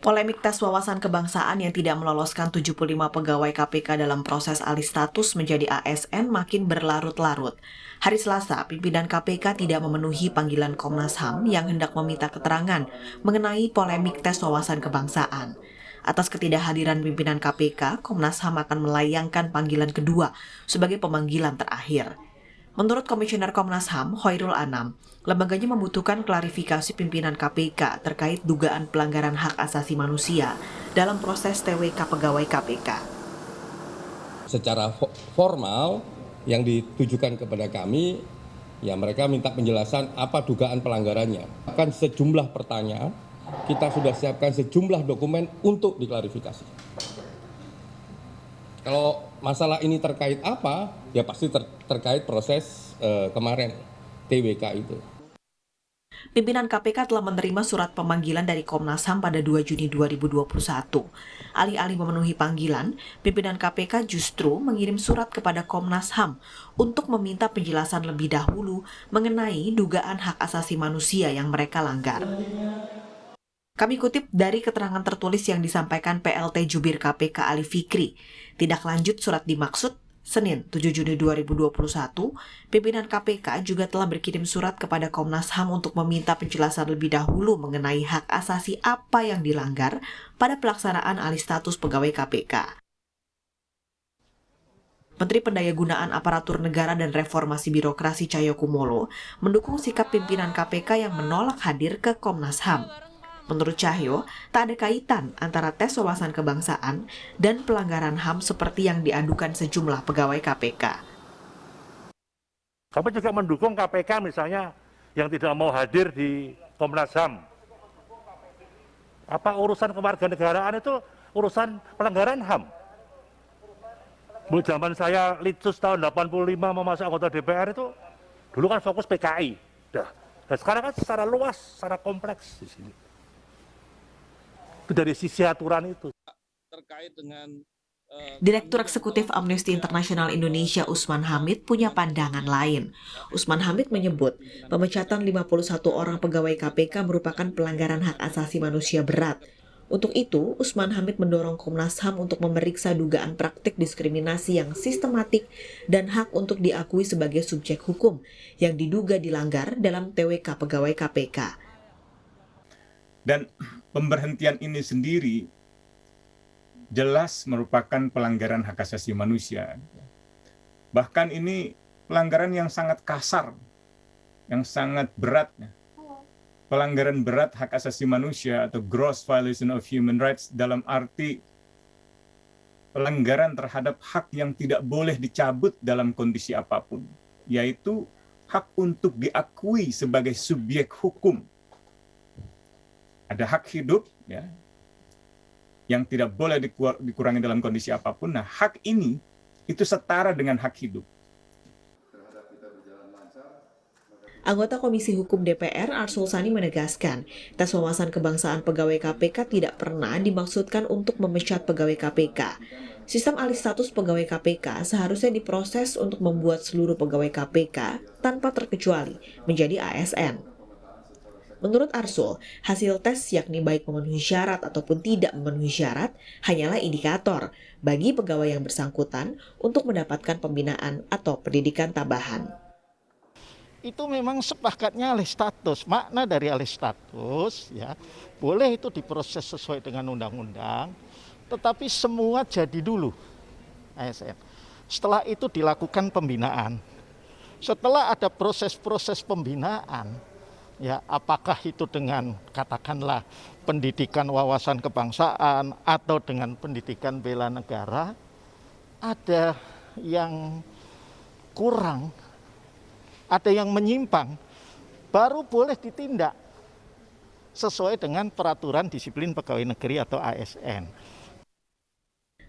Polemik tes wawasan kebangsaan yang tidak meloloskan 75 pegawai KPK dalam proses alih status menjadi ASN makin berlarut-larut. Hari Selasa, pimpinan KPK tidak memenuhi panggilan Komnas HAM yang hendak meminta keterangan mengenai polemik tes wawasan kebangsaan. Atas ketidakhadiran pimpinan KPK, Komnas HAM akan melayangkan panggilan kedua sebagai pemanggilan terakhir. Menurut Komisioner Komnas HAM, Hoirul Anam, lembaganya membutuhkan klarifikasi pimpinan KPK terkait dugaan pelanggaran hak asasi manusia dalam proses TWK pegawai KPK. Secara formal yang ditujukan kepada kami, ya mereka minta penjelasan apa dugaan pelanggarannya. Akan sejumlah pertanyaan, kita sudah siapkan sejumlah dokumen untuk diklarifikasi. Kalau masalah ini terkait apa, ya pasti terkait proses kemarin TWK itu. Pimpinan KPK telah menerima surat pemanggilan dari Komnas HAM pada 2 Juni 2021. Alih-alih memenuhi panggilan, pimpinan KPK justru mengirim surat kepada Komnas HAM untuk meminta penjelasan lebih dahulu mengenai dugaan hak asasi manusia yang mereka langgar. Kami kutip dari keterangan tertulis yang disampaikan PLT Jubir KPK Ali Fikri. Tindak lanjut surat dimaksud, Senin 7 Juni 2021, pimpinan KPK juga telah berkirim surat kepada Komnas HAM untuk meminta penjelasan lebih dahulu mengenai hak asasi apa yang dilanggar pada pelaksanaan alih status pegawai KPK. Menteri Pendayagunaan Aparatur Negara dan Reformasi Birokrasi Cahyokumolo mendukung sikap pimpinan KPK yang menolak hadir ke Komnas HAM. Menurut Cahyo, tak ada kaitan antara tes wawasan kebangsaan dan pelanggaran HAM seperti yang diadukan sejumlah pegawai KPK. Kami juga mendukung KPK misalnya yang tidak mau hadir di Komnas HAM. Apa urusan kewarganegaraan itu urusan pelanggaran HAM. Dulu zaman saya Litsus tahun 85 memasuk anggota DPR itu, dulu kan fokus PKI. Dan sekarang kan secara luas, secara kompleks di sini. Itu dari sisi aturan itu. Terkait dengan Direktur Eksekutif Amnesty International Indonesia Usman Hamid punya pandangan lain. Usman Hamid menyebut pemecatan 51 orang pegawai KPK merupakan pelanggaran hak asasi manusia berat. Untuk itu, Usman Hamid mendorong Komnas HAM untuk memeriksa dugaan praktik diskriminasi yang sistematik dan hak untuk diakui sebagai subjek hukum yang diduga dilanggar dalam TWK pegawai KPK. Dan pemberhentian ini sendiri jelas merupakan pelanggaran hak asasi manusia. Bahkan ini pelanggaran yang sangat kasar, yang sangat berat. Pelanggaran berat hak asasi manusia atau gross violation of human rights dalam arti pelanggaran terhadap hak yang tidak boleh dicabut dalam kondisi apapun, yaitu hak untuk diakui sebagai subjek hukum. Ada hak hidup, ya, yang tidak boleh dikurangi dalam kondisi apapun. Nah, hak ini itu setara dengan hak hidup. Anggota Komisi Hukum DPR Arsul Sani menegaskan, tes wawasan kebangsaan pegawai KPK tidak pernah dimaksudkan untuk memecat pegawai KPK. Sistem alih status pegawai KPK seharusnya diproses untuk membuat seluruh pegawai KPK tanpa terkecuali menjadi ASN. Menurut Arsul, hasil tes yakni baik memenuhi syarat ataupun tidak memenuhi syarat hanyalah indikator bagi pegawai yang bersangkutan untuk mendapatkan pembinaan atau pendidikan tambahan. Itu memang sepakatnya alih status, makna dari alih status ya boleh itu diproses sesuai dengan undang-undang, tetapi semua jadi dulu ASN. Setelah itu dilakukan pembinaan. Setelah ada proses-proses pembinaan, ya apakah itu dengan katakanlah pendidikan wawasan kebangsaan atau dengan pendidikan bela negara, ada yang kurang, ada yang menyimpang, baru boleh ditindak sesuai dengan peraturan disiplin pegawai negeri atau ASN.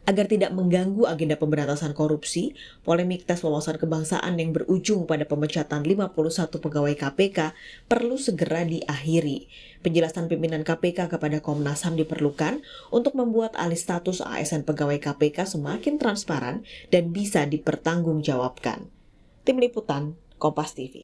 Agar tidak mengganggu agenda pemberantasan korupsi, polemik tes wawasan kebangsaan yang berujung pada pemecatan 51 pegawai KPK perlu segera diakhiri. Penjelasan pimpinan KPK kepada Komnas HAM diperlukan untuk membuat alih status ASN pegawai KPK semakin transparan dan bisa dipertanggungjawabkan. Tim Liputan, Kompas TV.